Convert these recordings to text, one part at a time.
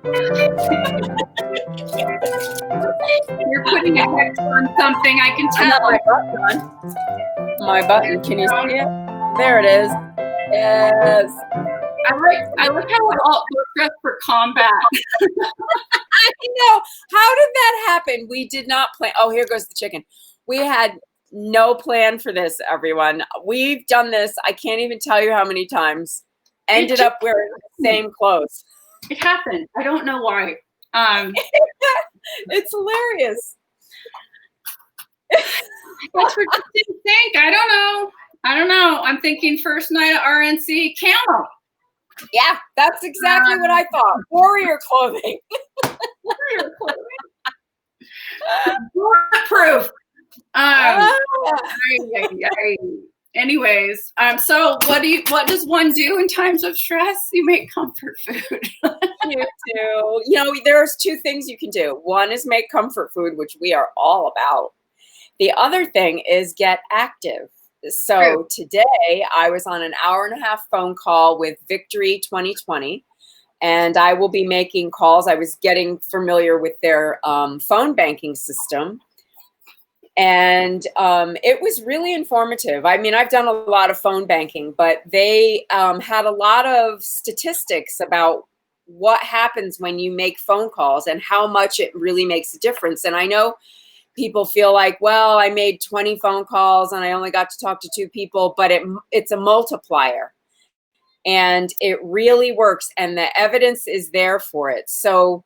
You're putting a hex on something, I can tell. My button. My button. Can you see it? There it is. Yes. I like how we're all dressed for combat. I know. How did that happen? We did not plan. Oh, here goes the chicken. We had no plan for this, everyone. We've done this. I can't even tell you how many times. Ended up wearing the same clothes. It happened. I don't know why. It's hilarious. That's what you didn't think. I don't know. I'm thinking first night at RNC, camo. Yeah, that's exactly what I thought. Warrior clothing. Warrior clothing. Bulletproof. Anyways, so what does one do in times of stress? You make comfort food. You do. You know, there's two things you can do. One is make comfort food, which we are all about. The other thing is get active. So today I was on an 1.5-hour phone call with Victory 2020, and I will be making calls. I was getting familiar with their phone banking system, and it was really informative. I mean, I've done a lot of phone banking, but they had a lot of statistics about what happens when you make phone calls and how much it really makes a difference. And I know people feel like, well, I made 20 phone calls and I only got to talk to 2 people, but it's a multiplier. And it really works, and the evidence is there for it. So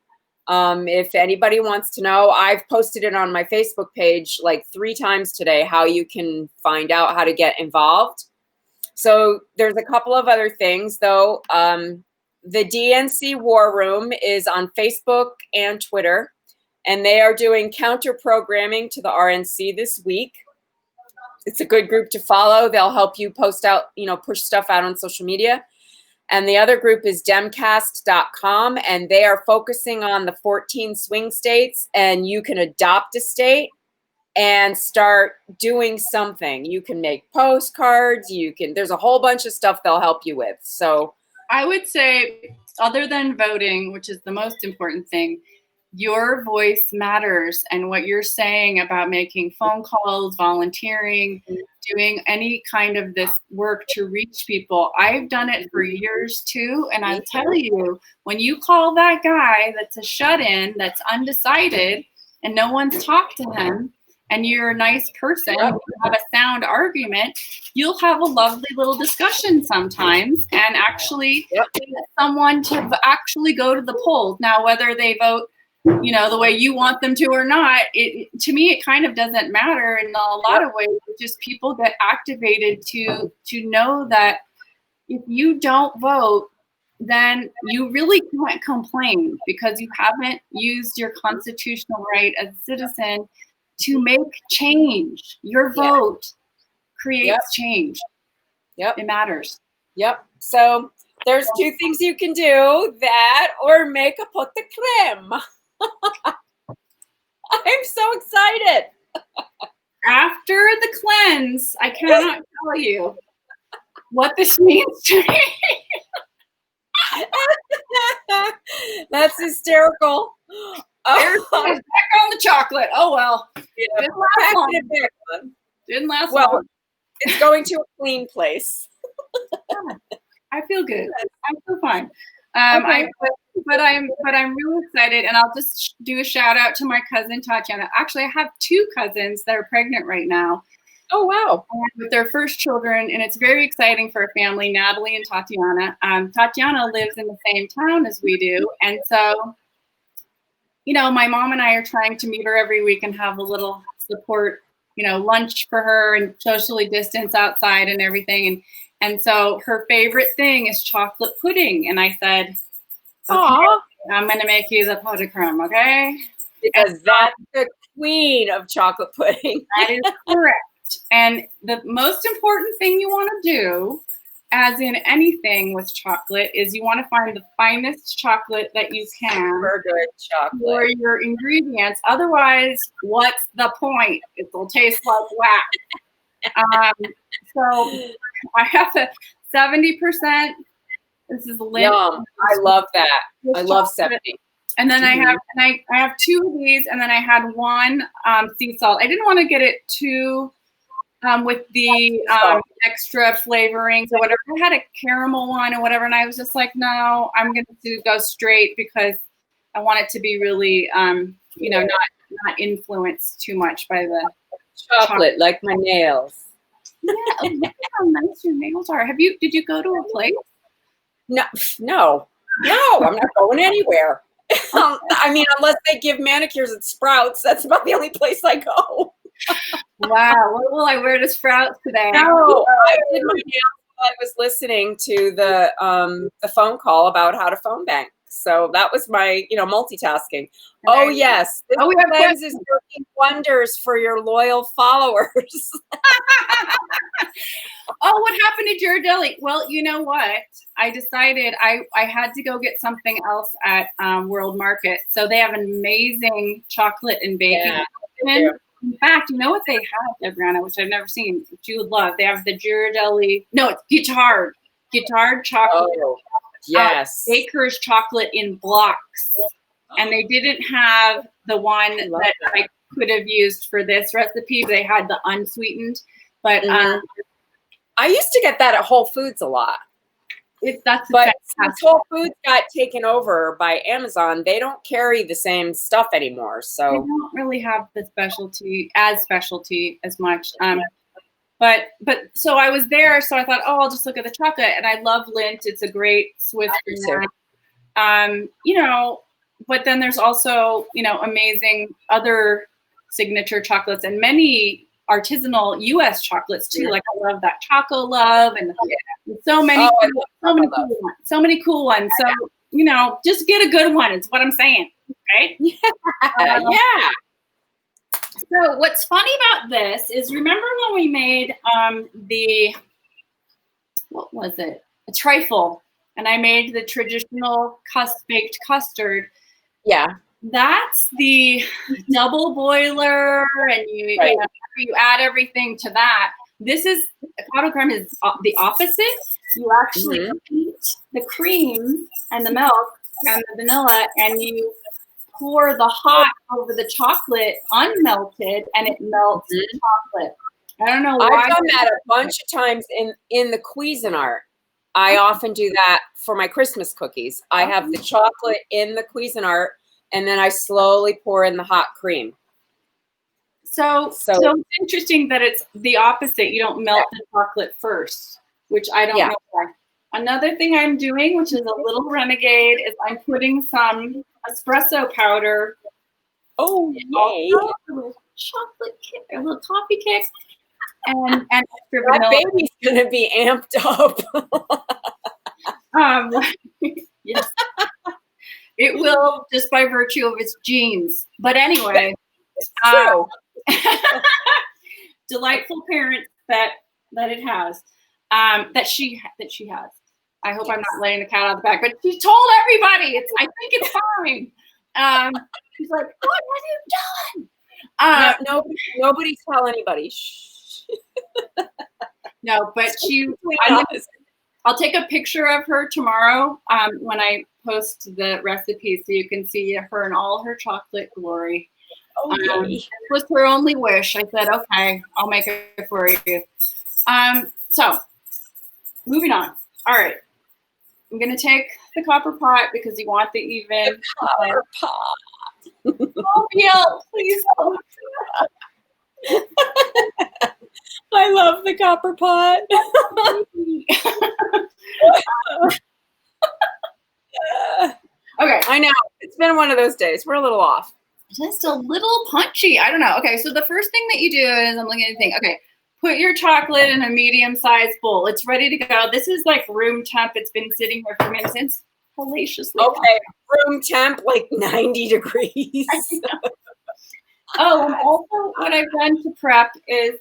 if anybody wants to know, I've posted it on my Facebook page like 3 times today, how you can find out how to get involved. So there's a couple of other things, though. The DNC War Room is on Facebook and Twitter, and they are doing counter programming to the RNC this week. It's a good group to follow. They'll help you post out, push stuff out on social media. And the other group is demcast.com, and they are focusing on the 14 swing states, and you can adopt a state and start doing something. You can make postcards. There's a whole bunch of stuff they'll help you with. So I would say, other than voting, which is the most important thing, your voice matters, and what you're saying about making phone calls, volunteering, doing any kind of this work to reach people. I've done it for years too, and I'll tell you, when you call that guy that's a shut-in, that's undecided, and no one's talked to him, and you're a nice person, you have a sound argument, you'll have a lovely little discussion sometimes, and actually get someone to actually go to the polls. Now, whether they vote the way you want them to or not, to me, it kind of doesn't matter in a lot of ways. It's just people get activated to know that if you don't vote, then you really can't complain, because you haven't used your constitutional right as a citizen to make change. Your vote creates change. Yep. It matters. Yep. So there's 2 things you can do, that or make a POTS de crème. I'm so excited. After the cleanse, I cannot tell you what this means to me. That's hysterical. There's back on the chocolate. Oh well. Didn't last long. Didn't last long. It's going to a clean place. I feel good. I feel fine. But I'm really excited, and I'll just do a shout out to my cousin Tatiana. Actually, I have 2 cousins that are pregnant right now. Oh wow! With their first children, and it's very exciting for a family, Natalie and Tatiana. Tatiana lives in the same town as we do, and so, my mom and I are trying to meet her every week and have a little support, lunch for her and socially distance outside and everything. And so her favorite thing is chocolate pudding. And I said, okay, I'm going to make you the POTS de crème, okay? Because that's the queen of chocolate pudding. That is correct. And the most important thing you want to do, as in anything with chocolate, is you want to find the finest chocolate that you can for good chocolate for your ingredients. Otherwise, what's the point? It'll taste like wax. So I have a 70% This is Lint. Yum. I love that. I love Seppi. And then I have 2 of these, and then I had 1 sea salt. I didn't want to get it too with the extra flavorings or whatever. I had a caramel one or whatever, and I was just like, no, I'm going to go straight because I want it to be really, you know, not influenced too much by the chocolate, like my nails. Yeah, look at how nice your nails are. Did you go to a place? No, I'm not going anywhere. I mean, unless they give manicures at Sprouts, that's about the only place I go. Wow, what will I wear to Sprouts today? No, I did my nails while I was listening to the phone call about how to phone bank. So that was my, multitasking. Oh yes, this lens is working wonders for your loyal followers. Oh, what happened to Ghirardelli? Well, you know what? I decided I had to go get something else at World Market. So they have an amazing chocolate and baking. Yeah, in fact, you know what they have, Debrianna, which I've never seen, which you would love. They have the Ghirardelli. No, it's Guittard chocolate. Oh, yes. Baker's chocolate in blocks. And they didn't have the one that I could have used for this recipe. They had the unsweetened. But I used to get that at Whole Foods a lot. But since Whole Foods got taken over by Amazon, they don't carry the same stuff anymore. So they don't really have the specialty as much. But so I was there, so I thought, oh, I'll just look at the chocolate, and I love Lindt. It's a great Swiss brand. But then there's also amazing other signature chocolates and many artisanal U.S. chocolates too. Like I love that Choco Love and so many cool ones. So just get a good one. Is what I'm saying. Right? Yeah. So what's funny about this is, remember when we made a trifle, and I made the traditional baked custard. Yeah. That's the double boiler, and you add everything to that. This is Pot de Crème is the opposite. You actually heat the cream and the milk and the vanilla, and you pour the hot over the chocolate unmelted, and it melts the chocolate. I don't know why. I've done that a bunch of times in the Cuisinart. I often do that for my Christmas cookies. I have the chocolate in the Cuisinart, and then I slowly pour in the hot cream. So it's interesting that it's the opposite. You don't melt the chocolate first, which I don't know why. Another thing I'm doing, which is a little renegade, is I'm putting some espresso powder. Oh, yay! A little chocolate kick, a little coffee kick, and extra vanilla. That baby's gonna be amped up. Yes. It will, just by virtue of its genes. But anyway, delightful parents that it has, that she has. I hope I'm not laying the cat out of the bag, but she told everybody. I think it's fine. She's like, "What have you done?" Nobody tell anybody. Shh. No, but I'll take a picture of her tomorrow when I post the recipe, so you can see her in all her chocolate glory. This was her only wish. I said, okay, I'll make it for you. So moving on. All right. I'm going to take the copper pot because you want the even. Copper pot. Oh, Bill, please. I love the copper pot. Okay. I know. It's been one of those days. We're a little off. Just a little punchy. I don't know. Okay, so the first thing that you do is, I'm looking at the thing. Okay, put your chocolate in a medium-sized bowl. It's ready to go. This is like room temp. It's been sitting here for minutes. It's hellaciously hot. Room temp, like 90 degrees. Oh, and also what I've done to prep is,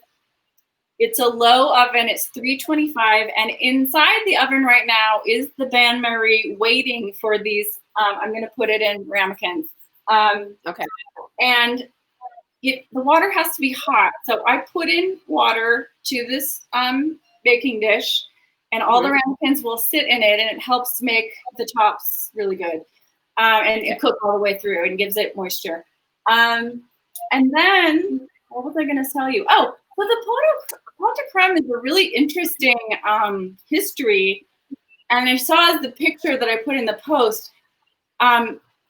it's a low oven. It's 325, and inside the oven right now is the Bain Marie waiting for these. I'm going to put it in ramekins. Okay. And the water has to be hot. So I put in water to this baking dish, and all the ramekins will sit in it, and it helps make the tops really good. And it cooks all the way through and gives it moisture. And then, what was I going to tell you? Oh, well, the pot de crème is a really interesting history. And I saw the picture that I put in the post.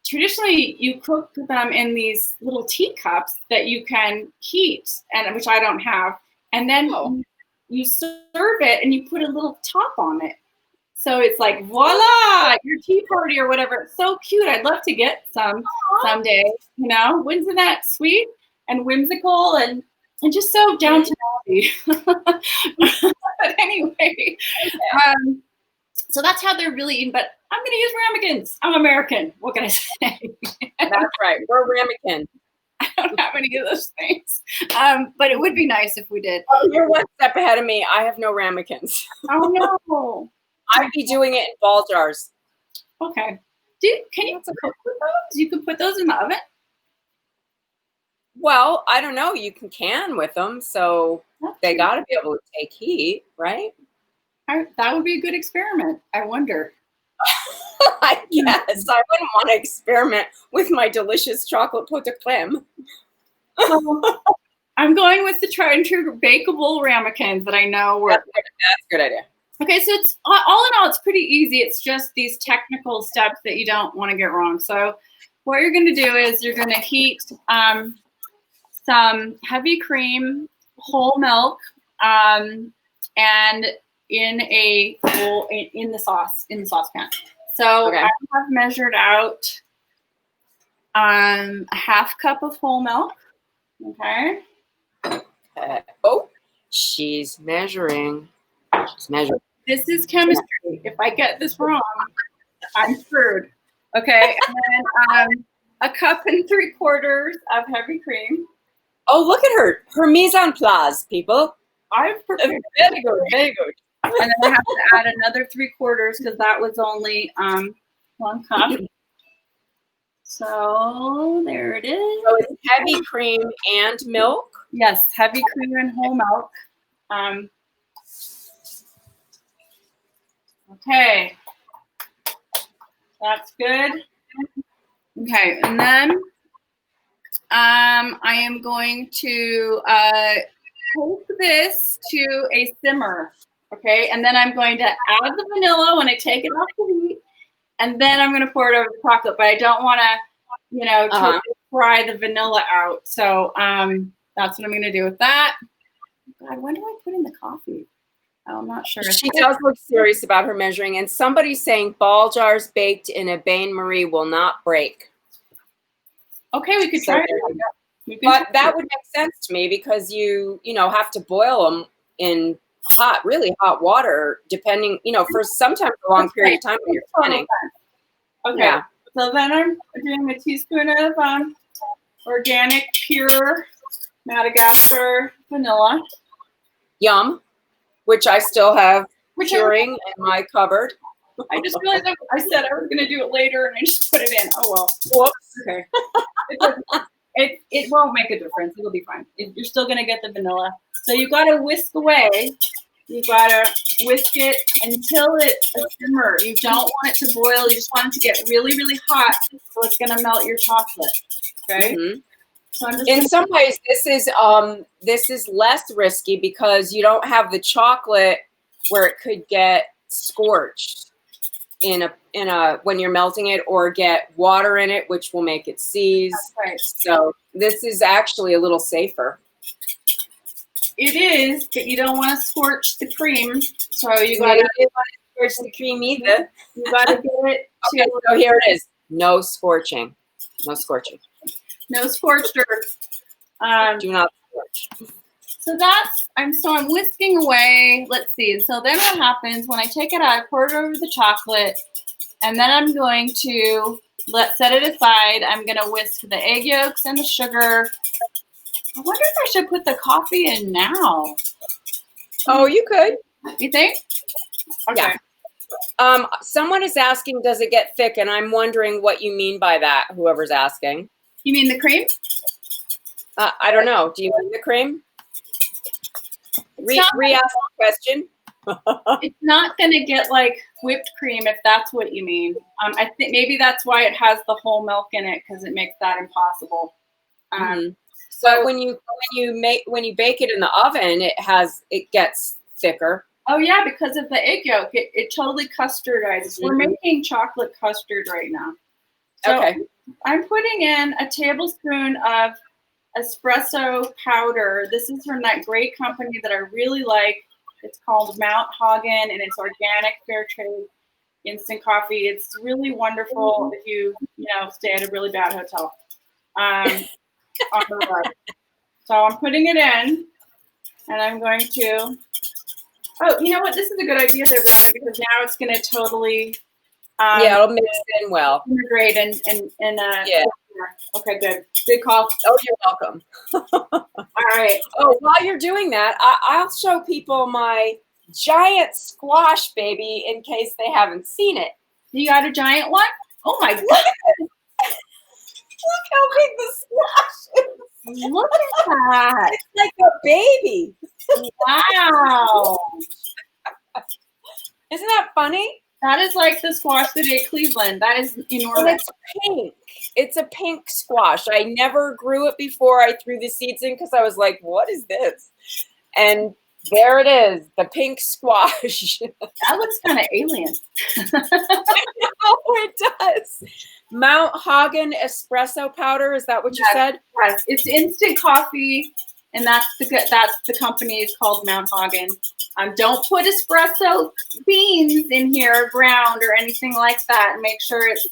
Traditionally, you cook them in these little teacups that you can heat, and which I don't have. And then you serve it, and you put a little top on it. So it's like, voila, your tea party or whatever. It's so cute. I'd love to get some someday. You know, isn't that sweet and whimsical and just so down to earth? But anyway, so that's how they're really eaten. But I'm going to use ramekins. I'm American. What can I say? That's right. We're ramekin. I don't have any of those things. But it would be nice if we did. Oh, you're one step ahead of me. I have no ramekins. Oh, no. I'd be doing it in ball jars. Okay. Can you cook with those? You can put those in the oven? Well, I don't know. You can with them. So they got to be able to take heat, right? That would be a good experiment. I wonder. I guess. I wouldn't want to experiment with my delicious chocolate pot de crème. I'm going with the tried and true bakeable ramekins that I know work. That's a good idea. Okay, so it's all in all, it's pretty easy. It's just these technical steps that you don't want to get wrong. So what you're going to do is you're going to heat some heavy cream, whole milk, and in a bowl in the saucepan. So I have measured out a half cup of whole milk. Okay. Oh, she's measuring. She's measuring. This is chemistry. If I get this wrong, I'm screwed. Okay, and then a cup and 3/4 of heavy cream. Oh, look at her. Her mise en place, people. I've prepared. Very good, very good. And then I have to add another 3/4 because that was only 1 cup. So there it is. So it's heavy cream and milk? Yes, heavy cream and whole milk. Okay, that's good. Okay, and then I am going to take this to a simmer. Okay, and then I'm going to add the vanilla when I take it off the heat, and then I'm going to pour it over the chocolate. But I don't want to, totally fry the vanilla out. So that's what I'm going to do with that. God, when do I put in the coffee? I'm not sure. She does look serious about her measuring. And somebody's saying ball jars baked in a bain-marie will not break. Okay, we could try it. But that would make sense to me because you have to boil them in really hot water, depending, for sometimes a long period of time when you're spinning. Okay. Yeah. So then I'm doing a teaspoon of organic, pure Madagascar vanilla. Yum. Which I still have curing in my cupboard. I just realized I said I was going to do it later, and I just put it in. Oh, well. Whoops. Okay. It won't make a difference. It'll be fine. You're still going to get the vanilla. So you got to whisk away. You got to whisk it until it's a simmer. You don't want it to boil. You just want it to get really, really hot, so it's going to melt your chocolate. Okay? Mm-hmm. So in some ways, this is less risky because you don't have the chocolate where it could get scorched in a when you're melting it, or get water in it, which will make it seize. That's right. So this is actually a little safer. It is, but you don't want to scorch the cream. So you got to scorch the cream either. You got to get it. Okay, so here it is. No scorching. No scorching. No scorched earth. Do not scorch. So I'm whisking away. Let's see. So then what happens when I take it out, I pour it over the chocolate, and then I'm going to set it aside. I'm going to whisk the egg yolks and the sugar. I wonder if I should put the coffee in now. Oh, you could. You think? Okay. Yeah. Someone is asking, does it get thick? And I'm wondering what you mean by that, whoever's asking. You mean the cream? I don't know. Do you mean the cream? Re-ask the question. It's not going to get like whipped cream if that's what you mean. I think maybe that's why it has the whole milk in it, because it makes that impossible. So when you bake it in the oven, it gets thicker. Oh yeah, because of the egg yolk, it totally custardizes. We're making chocolate custard right now. So Okay. I'm putting in a tablespoon of espresso powder. This is from that great company that I really like. It's called Mount Hagen, and it's organic, fair trade, instant coffee. It's really wonderful if you stay at a really bad hotel on the road. So I'm putting it in, and I'm going to. Oh, you know what? This is a good idea there, because now it's going to totally. It'll mix in well. Integrate and yeah. Okay, good. Good call. Oh, you're welcome. All right. Oh, while you're doing that, I'll show people my giant squash, baby, in case they haven't seen it. You got a giant one? Oh my God. Look how big the squash is. Look at that. It's like a baby. Wow. Isn't that funny? That is like the squash that ate Cleveland. That is enormous. And it's pink. It's a pink squash. I never grew it before I threw the seeds in, because I was like, what is this? And there it is, the pink squash. That looks kind of alien. Oh, it does. Mount Hagen espresso powder. Is that what you said? Yes, it's instant coffee, and that's the company is called Mount Hagen. Don't put espresso beans in here, ground or anything like that. Make sure it's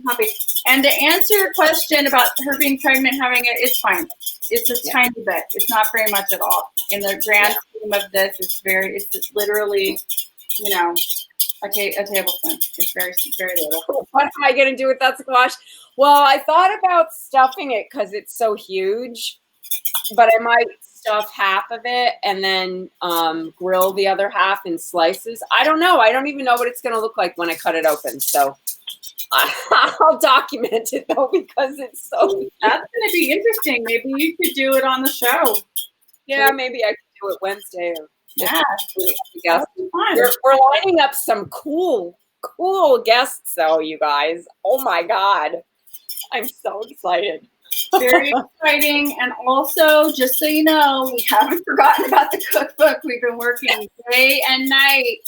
coffee. And to answer your question about her being pregnant, having it's fine. It's a tiny bit. It's not very much at all. In the grand scheme of this, it's just literally, a tablespoon. It's very, very little. What am I going to do with that squash? Well, I thought about stuffing it because it's so huge, but I might stuff half of it and then grill the other half in slices. I don't know. I don't even know what it's going to look like when I cut it open. So I'll document it though, because it's so huge. That's going to be interesting. Maybe you could do it on the show. Yeah, maybe I could do it Wednesday. Yeah, we're lining up some cool guests though, you guys. Oh my God, I'm so excited. Very exciting. And also, just so you know, we haven't forgotten about the cookbook. We've been working day and night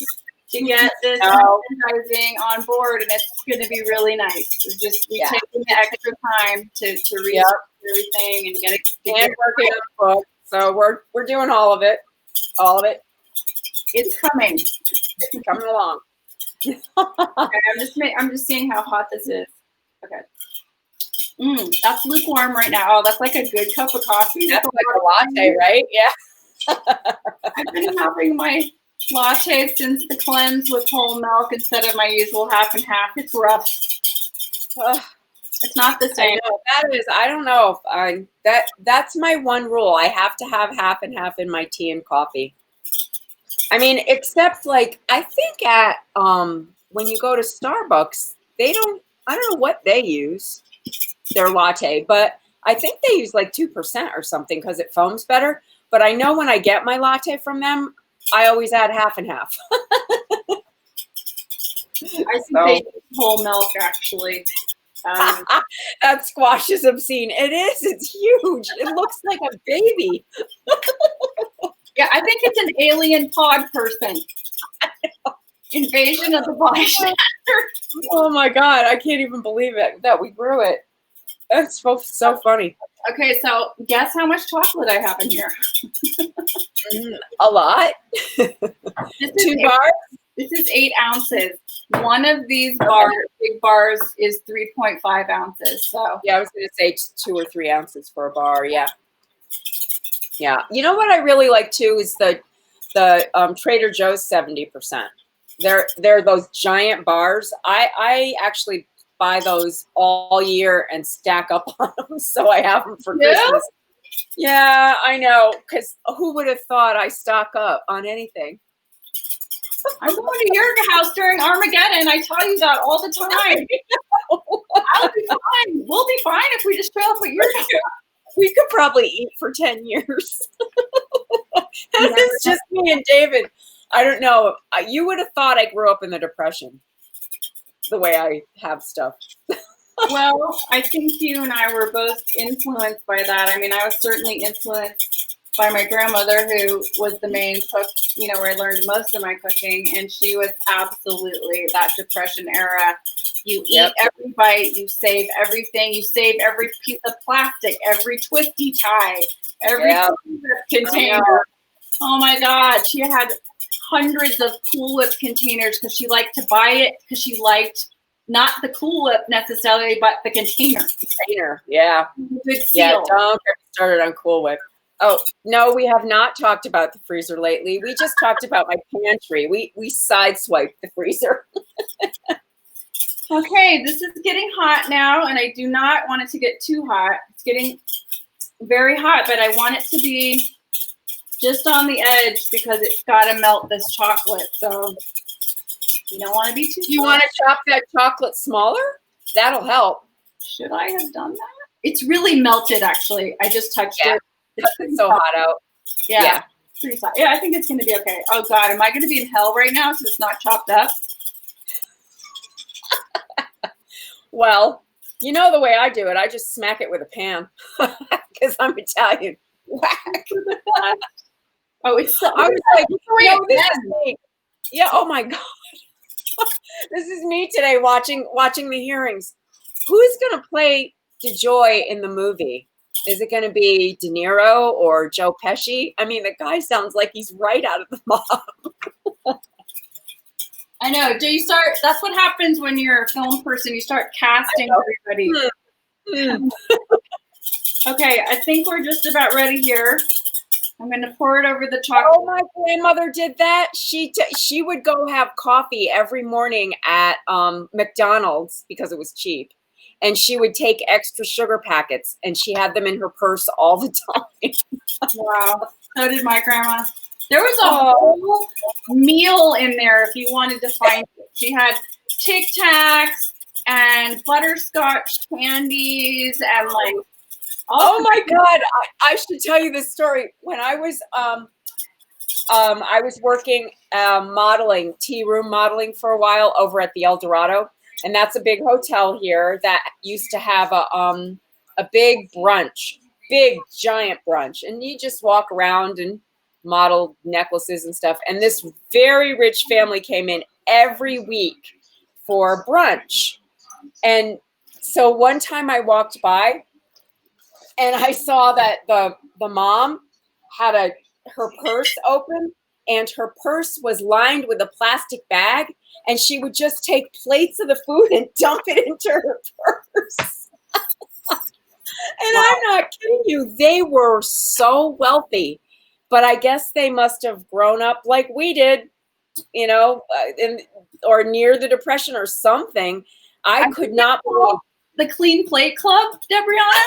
to get this advertising on board, and it's going to be really nice. We've taken the extra time to read everything and get it. And working on the book. So we're doing all of it. It's coming. It's coming along. Okay, I'm just seeing how hot this is. Okay. That's lukewarm right now. Oh, that's like a good cup of coffee. That's like a latte, right? Yeah. I've been having my latte since the cleanse with whole milk instead of my usual half and half. It's rough. It's not the same. I know. That is, I don't know if that's my one rule. I have to have half and half in my tea and coffee. I mean, except like I think at when you go to Starbucks, I don't know what they use their latte, but I think they use like 2% or something because it foams better. But I know when I get my latte from them, I always add half and half. I think they use whole milk actually. That squash is obscene. It is. It's huge. It looks like a baby. Yeah, I think it's an alien pod person. Invasion of the Body Snatchers. Oh my God, I can't even believe it that we grew it. That's so funny. Okay, so guess how much chocolate I have in here? A lot. 2 bars? This is 8 ounces. One of these big bars is 3.5 ounces. So yeah, I was going to say 2 or 3 ounces for a bar. Yeah. Yeah. You know what I really like too is the Trader Joe's 70%. They're those giant bars. I actually buy those all year and stack up on them so I have them for Christmas. Yeah, I know. Because who would have thought I stock up on anything? I'm going to your house during Armageddon. I tell you that all the time. I'll be fine. We'll be fine if we just show up at your house. We could probably eat for 10 years. It's just me and David. I don't know. You would have thought I grew up in the Depression, the way I have stuff. Well, I think you and I were both influenced by that. I mean, I was certainly influenced by my grandmother, who was the main cook, you know, where I learned most of my cooking. And she was absolutely that Depression era. You eat every bite, you save everything, you save every piece of plastic, every twisty tie, every container. Oh my God. She had hundreds of Cool Whip containers because she liked to buy it because she liked not the Cool Whip necessarily, but the container. Yeah. Good Yeah, seal. don't get me started on Cool Whip. Oh, no, we have not talked about the freezer lately. We just talked about my pantry. We sideswiped the freezer. Okay, this is getting hot now, and I do not want it to get too hot. It's getting very hot, but I want it to be just on the edge because it's got to melt this chocolate. So you don't want to be too. Do you want to chop that chocolate smaller? That'll help. Should I have done that? It's really melted, actually. I just touched it. It's so hot out. Yeah. Pretty hot. Yeah, I think it's going to be okay. Oh, God. Am I going to be in hell right now because it's not chopped up? Well, you know the way I do it. I just smack it with a pan because I'm Italian. Whack. Oh, it's so. I was like, no, this is me. Yeah. Oh my God. This is me today watching the hearings. Who's going to play DeJoy in the movie? Is it going to be De Niro or Joe Pesci? I mean, the guy sounds like he's right out of the mob. I know. Do you start? That's what happens when you're a film person. You start casting everybody. Okay, I think we're just about ready here. I'm going to pour it over the chocolate. Oh, my grandmother did that. She would go have coffee every morning at McDonald's because it was cheap. And she would take extra sugar packets, and she had them in her purse all the time. Wow. So did my grandma. There was a whole meal in there if you wanted to find it. She had Tic Tacs and butterscotch candies and like. Oh my God! I should tell you this story. When I was working modeling, tea room modeling for a while over at the El Dorado, and that's a big hotel here that used to have a big brunch, big giant brunch, and you just walk around and model necklaces and stuff. And this very rich family came in every week for brunch, and so one time I walked by. And I saw that the mom had her purse open, and her purse was lined with a plastic bag, and she would just take plates of the food and dump it into her purse. And I'm not kidding you. They were so wealthy, but I guess they must have grown up like we did, you know, or near the Depression or something. I could not believe. The Clean Plate Club, Debriana?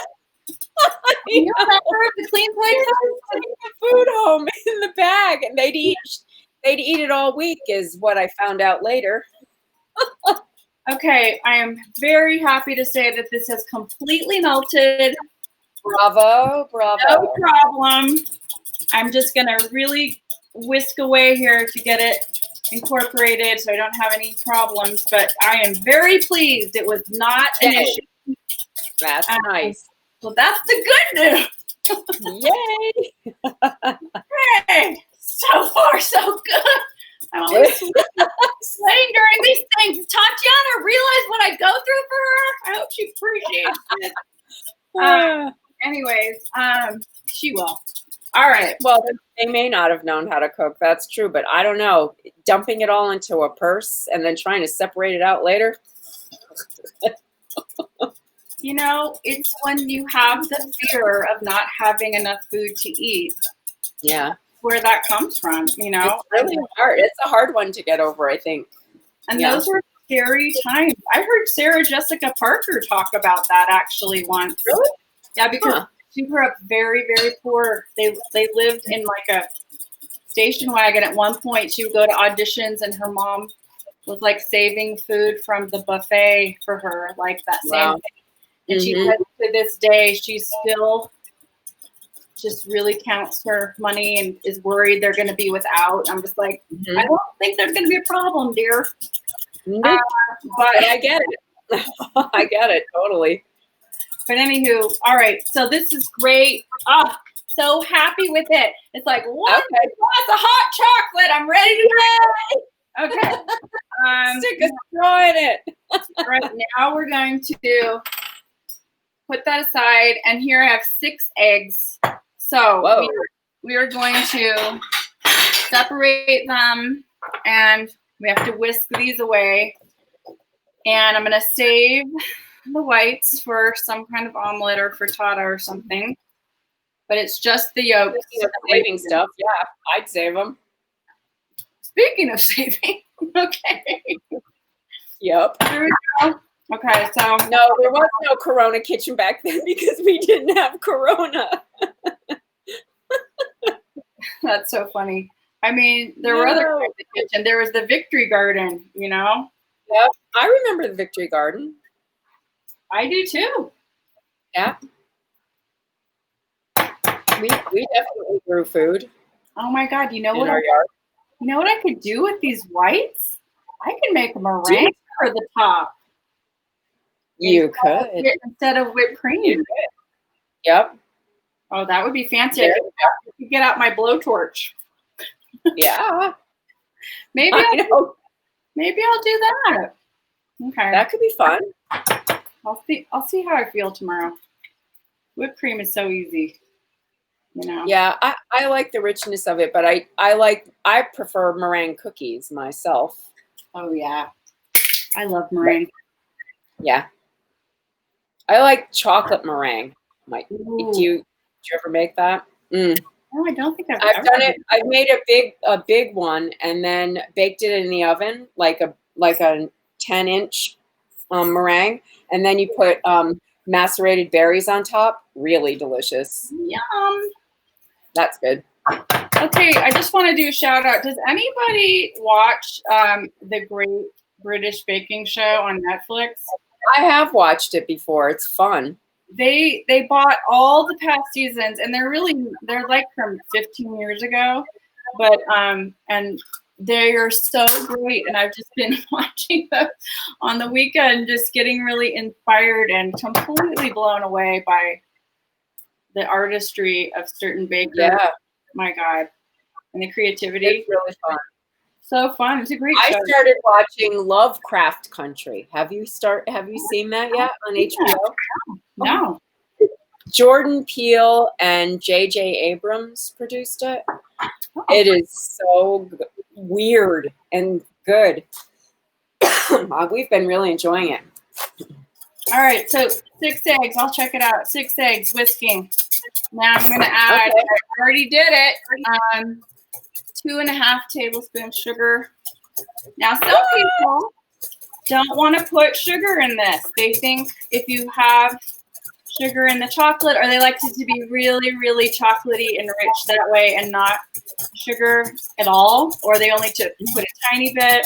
You remember the Clean Plate Club? Taking the food home in the bag, and they'd eat it all week, is what I found out later. Okay, I am very happy to say that this has completely melted. Bravo, bravo. No problem. I'm just gonna really whisk away here to get it incorporated so I don't have any problems, but I am very pleased. It was not an issue. That's nice. Well, that's the good news. Yay! Hey, so far so good. I'm always slaying during these things. Does Tatiana realize what I go through for her? I hope she appreciates it. Anyways, she will. All right. Well, they may not have known how to cook. That's true, but I don't know. Dumping it all into a purse and then trying to separate it out later. You know, it's when you have the fear of not having enough food to eat. Yeah. Where that comes from, you know? It's really hard. It's a hard one to get over, I think. And those were scary times. I heard Sarah Jessica Parker talk about that actually once. Really? Yeah, because she grew up very, very poor. They lived in like a station wagon at one point. She would go to auditions, and her mom was like saving food from the buffet for her, like that same thing. And she said to this day, she just really counts her money and is worried they're going to be without. I'm just like, I don't think there's going to be a problem, dear. Nope. But I get it. I get it totally. But anywho, all right. So this is great. Oh, so happy with it. It's like, what? Okay. Glass of hot chocolate. I'm ready to go. Okay. Stick a straw in it. All right. Now we're going to put that aside. And here I have 6 eggs. So we are going to separate them. And we have to whisk these away. And I'm going to save the whites for some kind of omelet or frittata or something. But it's just the yolks. Saving stuff. Yeah, I'd save them. Speaking of saving. Okay. Yep. There we go. Okay, so. No, there was no Corona kitchen back then because we didn't have Corona. That's so funny. I mean, there were other kinds of kitchen. There was the Victory Garden, you know? Yep. I remember the Victory Garden. I do too. Yeah. We definitely grew food. Oh my God! You know what? Our yard. You know what I could do with these whites? I could make a meringue for the top. You could instead of whipped cream. Yep. Oh, that would be fancy. I could get out my blowtorch. Yeah. Maybe I'll do that. Okay. That could be fun. I'll see how I feel tomorrow. Whipped cream is so easy. You know. Yeah, I like the richness of it, but I prefer meringue cookies myself. Oh yeah. I love meringue. Yeah. I like chocolate meringue. Do you ever make that? No, I don't think I've done it. I've made a big one and then baked it in the oven like a 10-inch meringue, and then you put macerated berries on top. Really delicious. Yum. That's good. Okay, I just want to do a shout out. Does anybody watch the Great British Baking Show on Netflix? I have watched it before. It's fun. They bought all the past seasons, and they're like from 15 years ago, but and they are so great. And I've just been watching them on the weekend, just getting really inspired and completely blown away by the artistry of certain bakers. Yeah. My God. And the creativity. It's really fun. So fun. It's a great show. I started watching Lovecraft Country. Have you seen that yet on HBO? No. Jordan Peele and J.J. Abrams produced it. Oh. It is so weird and good. We've been really enjoying it. All right, so 6 eggs. I'll check it out. 6 eggs, whisking. Now I'm going to add, I already did it, 2.5 tablespoons sugar. Now, some people don't want to put sugar in this. They think if you have sugar in the chocolate, or they like it to be really, really chocolatey and rich that way and not sugar at all, or they only put a tiny bit.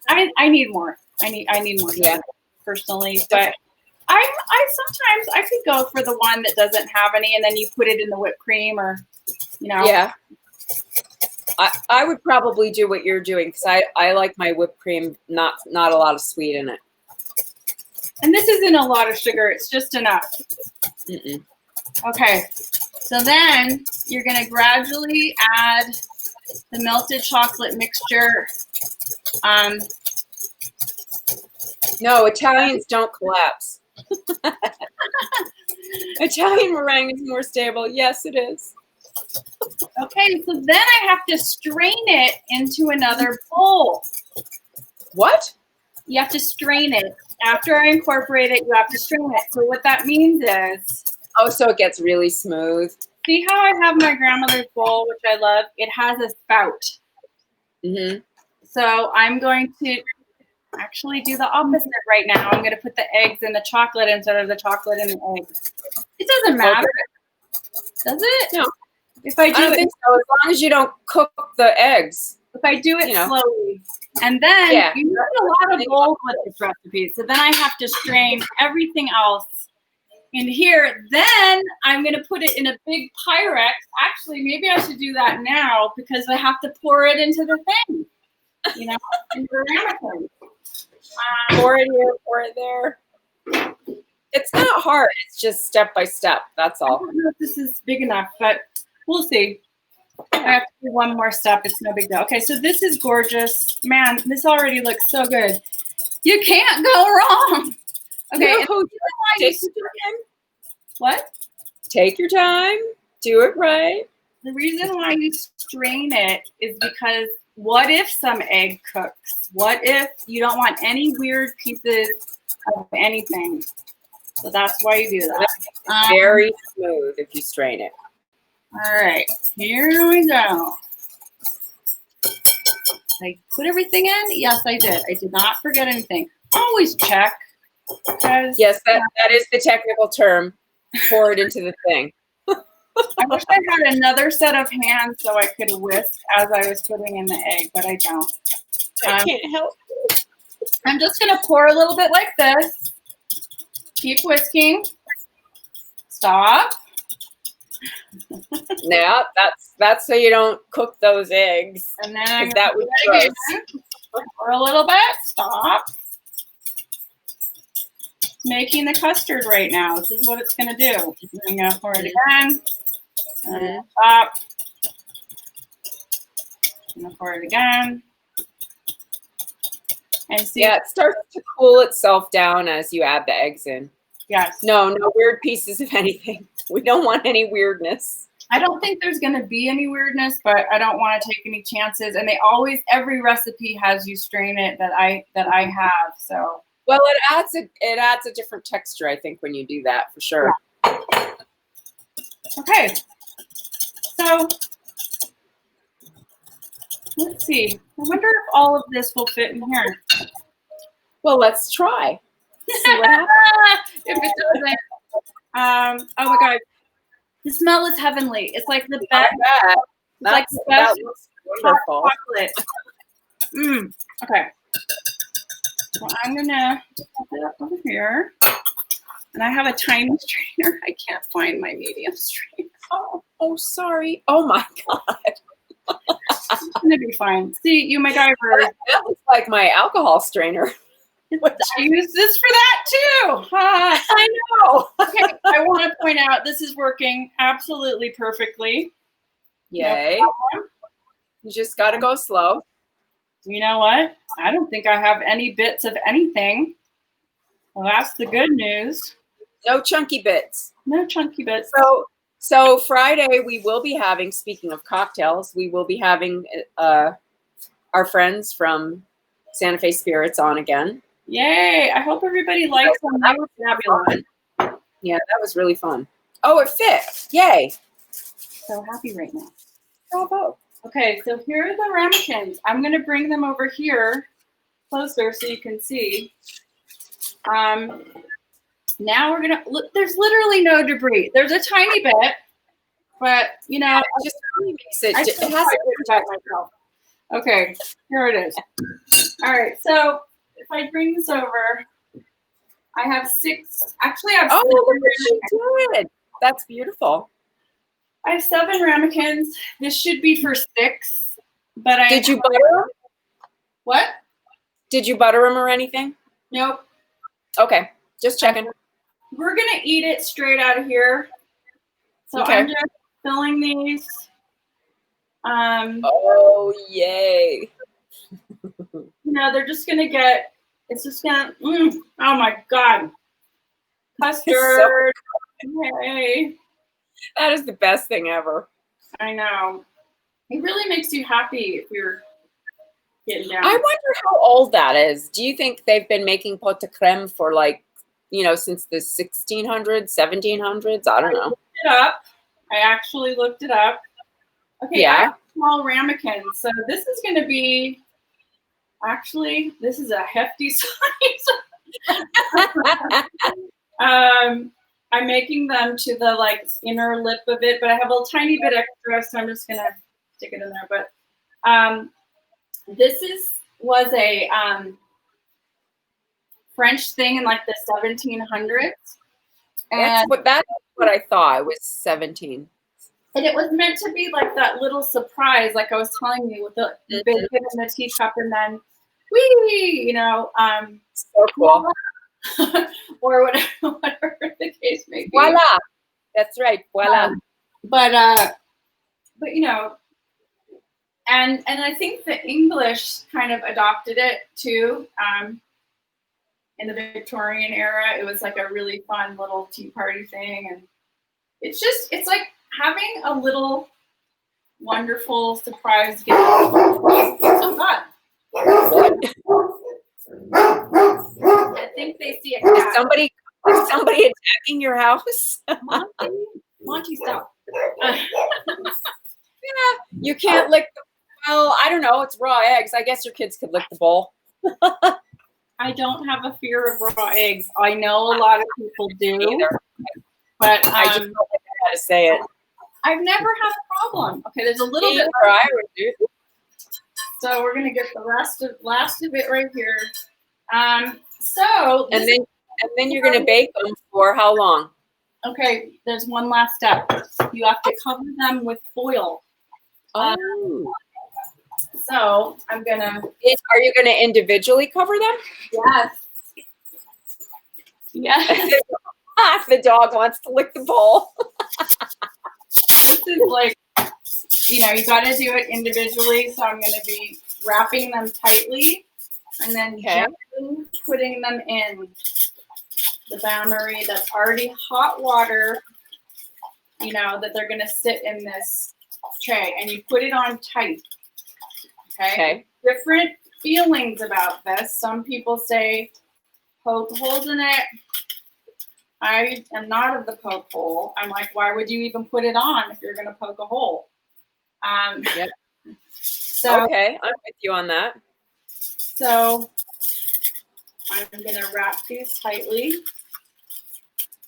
I need more. I need more sugar, personally, but I sometimes I could go for the one that doesn't have any, and then you put it in the whipped cream, or Yeah. I would probably do what you're doing because I like my whipped cream not a lot of sweet in it. And this isn't a lot of sugar; it's just enough. Mm-mm. Okay, so then you're going to gradually add the melted chocolate mixture. No, Italians don't collapse. Italian meringue is more stable. Yes, it is. Okay, so then I have to strain it into another bowl. What? You have to strain it. After I incorporate it, you have to strain it. So what that means is... Oh, so it gets really smooth. See how I have my grandmother's bowl, which I love? It has a spout. Mm-hmm. So I'm going to actually do the opposite right now. I'm going to put the eggs in the chocolate instead of the chocolate in the eggs. It doesn't matter. Okay. Does it? No. If I don't think so, as long as you don't cook the eggs. If I do it slowly. And then you need a lot of bowls with this recipe. So then I have to strain everything else in here. Then I'm going to put it in a big Pyrex. Actually, maybe I should do that now because I have to pour it into the thing, you know, into the ramekin. Pour it here, pour it there. It's not hard. It's just step by step. That's all. I don't know if this is big enough, but we'll see. I have to do one more step. It's no big deal. Okay, so this is gorgeous. Man, this already looks so good. You can't go wrong. Okay. No, take your time. What? Take your time. Do it right. The reason why you strain it is because what if some egg cooks? What if you don't want any weird pieces of anything? So that's why you do that. Very smooth if you strain it. All right, here we go. Did I put everything in? Yes, I did. I did not forget anything. Always check. Yes, that is the technical term. Pour it into the thing. I wish I had another set of hands so I could whisk as I was putting in the egg, but I don't. I can't help it. I'm just going to pour a little bit like this. Keep whisking. Stop. Now that's so you don't cook those eggs. And then that would be gross. Pour a little bit. Stop. Making the custard right now. This is what it's going to do. I'm going to pour it again. And stop. I'm going to pour it again. And see. Yeah, it starts to cool itself down as you add the eggs in. Yes. No weird pieces of anything. We don't want any weirdness. I don't think there's going to be any weirdness, but I don't want to take any chances. And every recipe has you strain it that I have. So. Well, it adds a different texture, I think, when you do that, for sure. Yeah. Okay. So let's see. I wonder if all of this will fit in here. Well, let's try. See what happens. If it doesn't. Oh my God. The smell is heavenly. It's like the best. That looks wonderful. Chocolate. Okay. Well, I'm gonna put it up over here. And I have a tiny strainer. I can't find my medium strainer. Oh, sorry. Oh my God. It's gonna be fine. See, you MacGyver. That looks like my alcohol strainer. I use this for that too. I know. Okay, I want to point out this is working absolutely perfectly. Yay. No, you just got to go slow. You know what? I don't think I have any bits of anything. Well, that's the good news. No chunky bits. No chunky bits. So Friday we will be having, speaking of cocktails, we will be having our friends from Santa Fe Spirits on again. Yay! I hope everybody likes them. That was fabulous. Yeah, that was really fun. Oh, it fit. Yay! So happy right now. Bravo. Okay, so here are the ramekins. I'm going to bring them over here closer so you can see. Now we're going to look. There's literally no debris. There's a tiny bit, but you know, it just really makes it. It has to protect myself. Okay, here it is. All right, so if I bring this over, I have 6. Actually, I have. Oh, look what you did. That's beautiful. I have 7 ramekins. This should be for 6, but I. Did you butter them? What? Did you butter them or anything? Nope. Okay, just checking. We're gonna eat it straight out of here. So okay. I'm just filling these. Oh yay! You know, they're just gonna get. It's just gonna. Oh my God! Custard. Yay! That is the best thing ever. I know. It really makes you happy if you're getting down. I wonder how old that is. Do you think they've been making pot de crème for since the 1600s, 1700s? I don't know. I looked it up. I actually looked it up. Okay, yeah. I have small ramekins. So this is going to be, actually, this is a hefty size. I'm making them to the inner lip of it, but I have a tiny bit extra, so I'm just going to stick it in there. But this was a French thing in the 1700s. And that's what I thought. It was 17. and it was meant to be like that little surprise, like I was telling you, with the bacon in the teacup, and then wee, So cool. or whatever the case may be. Voila. That's right. Voila. But and I think the English kind of adopted it too. In the Victorian era, it was like a really fun little tea party thing, and it's like having a little wonderful surprise gift. Oh God! I think they see a cat. Somebody attacking your house? Monty, stop. Yeah, you can't lick the, well, I don't know. It's raw eggs. I guess your kids could lick the bowl. I don't have a fear of raw eggs. I know a lot of people do, either. But I just don't know how to say it. I've never had a problem. Okay, there's a little bit. I would do. So we're gonna get the last of it right here. So and then you're gonna bake them for how long? Okay, there's one last step. You have to cover them with foil. Oh. So I'm gonna. Are you gonna individually cover them? Yes. Yes. The dog wants to lick the bowl. This is like, you got to do it individually. So I'm going to be wrapping them tightly and then gently putting them in the bain-marie that's already hot water, that they're going to sit in this tray, and you put it on tight. Okay. Different feelings about this. Some people say poke holes in it. I am not of the poke hole. I'm like, why would you even put it on if you're going to poke a hole? Yep. So, okay, I'm with you on that. So I'm going to wrap these tightly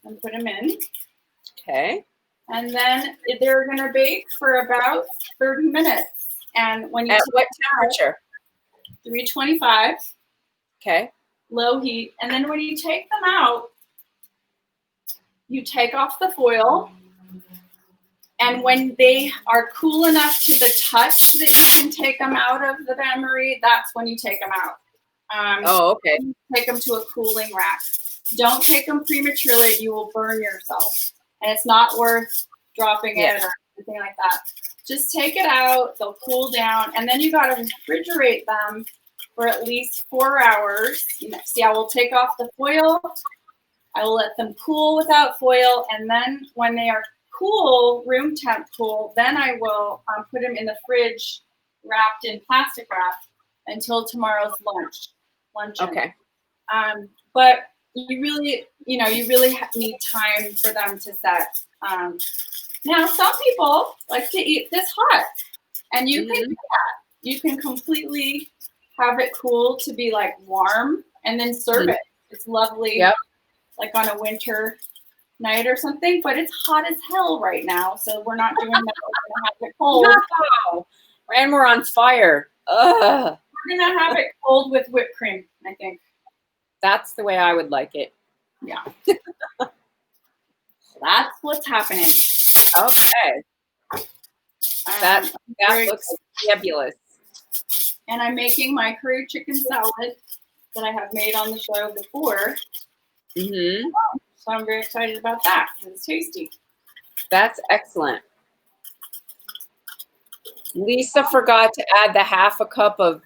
and put them in. Okay. And then they're going to bake for about 30 minutes. And when you at what temperature? 325. Okay. Low heat. And then when you take them out, you take off the foil, and when they are cool enough to the touch that you can take them out of the bain-marie, that's when you take them out. Okay. Take them to a cooling rack. Don't take them prematurely; you will burn yourself, and it's not worth dropping it or anything like that. Just take it out; they'll cool down, and then you got to refrigerate them for at least 4 hours. See, I will take off the foil. I will let them cool without foil, and then when they are cool, room temp cool, then I will put them in the fridge wrapped in plastic wrap until tomorrow's luncheon. Okay. But you really need time for them to set. Now, some people like to eat this hot, and you can do that. You can completely have it cool to be like warm, and then serve it. It's lovely. Yep. Like on a winter night or something, but it's hot as hell right now, so we're not doing that. We're gonna have it cold. No. And we're on fire. Ugh. We're gonna have it cold with whipped cream, I think. That's the way I would like it. Yeah. That's what's happening. Okay. That looks fabulous. And I'm making my curry chicken salad that I have made on the show before. So I'm very excited about that. It's tasty. That's excellent. Lisa forgot to add the half a cup of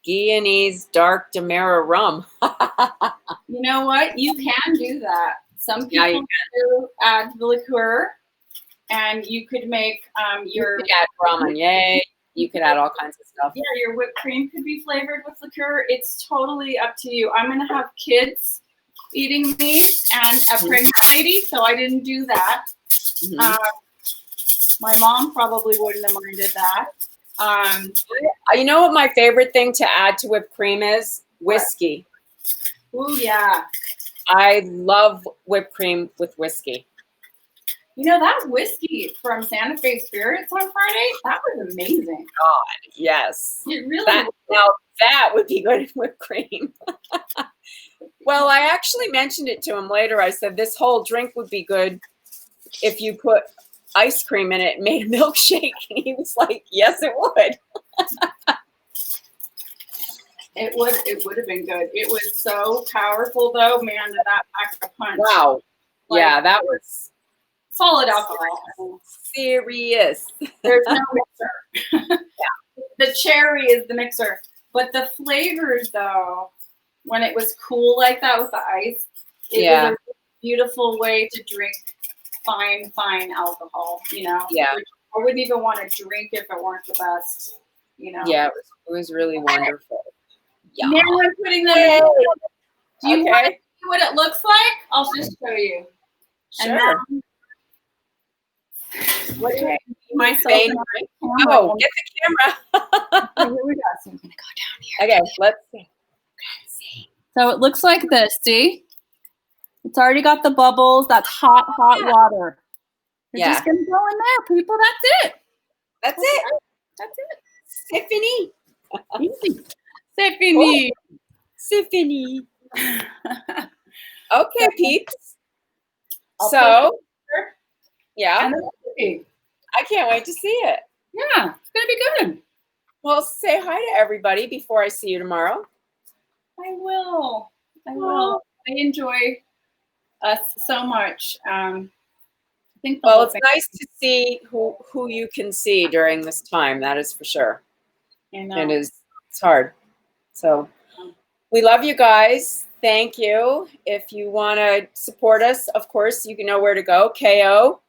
Guyanese dark Demerara rum. You know what? You can do that. Some people do add the liqueur, and you could make you could add Romagné. You could add all kinds of stuff. Yeah, your whipped cream could be flavored with liqueur. It's totally up to you. I'm going to have kids eating these and a pregnant lady, so I didn't do that. My mom probably wouldn't have minded that. You know what my favorite thing to add to whipped cream is? Whiskey. Oh, yeah. I love whipped cream with whiskey. That whiskey from Santa Fe Spirits on Friday, that was amazing. God, yes. It really Now that would be good with whipped cream. Well, I actually mentioned it to him later. I said, this whole drink would be good if you put ice cream in it and made a milkshake. And he was like, yes, it would. It would have been good. It was so powerful though, man, that packed a punch. Wow. Like, yeah, that was solid alcohol. serious. There's no mixer. Yeah. The cherry is the mixer. But the flavors though, when it was cool like that with the ice, it was a beautiful way to drink fine alcohol, you know? Yeah. I wouldn't even want to drink if it weren't the best, you know? Yeah, it was really wonderful. Yeah. Now I'm putting them in. Do you want to see what it looks like? I'll just show you. Sure. What do myself? Oh, get the camera. Here we go. So I'm gonna go down here. Okay, let's see. So it looks like this. See, it's already got the bubbles. That's hot water. You're just gonna go in there, people. That's it. That's it. That's it. C'est fini. Easy. C'est fini. C'est fini. Okay, peeps. So, yeah, I can't wait to see it. Yeah, it's gonna be good. Well, say hi to everybody before I see you tomorrow. I will. I will. I enjoy us so much. I think. Well, it's nice to see who you can see during this time. That is for sure. I know. It's hard. So we love you guys. Thank you. If you want to support us, of course, you know where to go. ko-fi.com.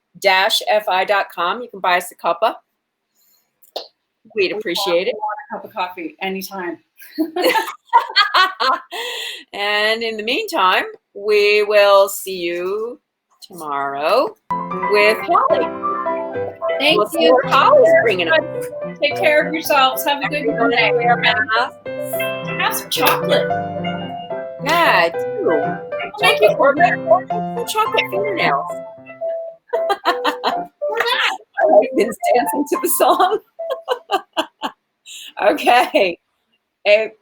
You can buy us a cuppa. We'd appreciate it. We want a cup of coffee anytime. And in the meantime, we will see you tomorrow with Holly. Thank you. What Holly's bringing up. Take care of yourselves. Have a good day. Have some chocolate. Yeah, do. Make it or chocolate fingernails. My husband's dancing to the song. Okay. Hey,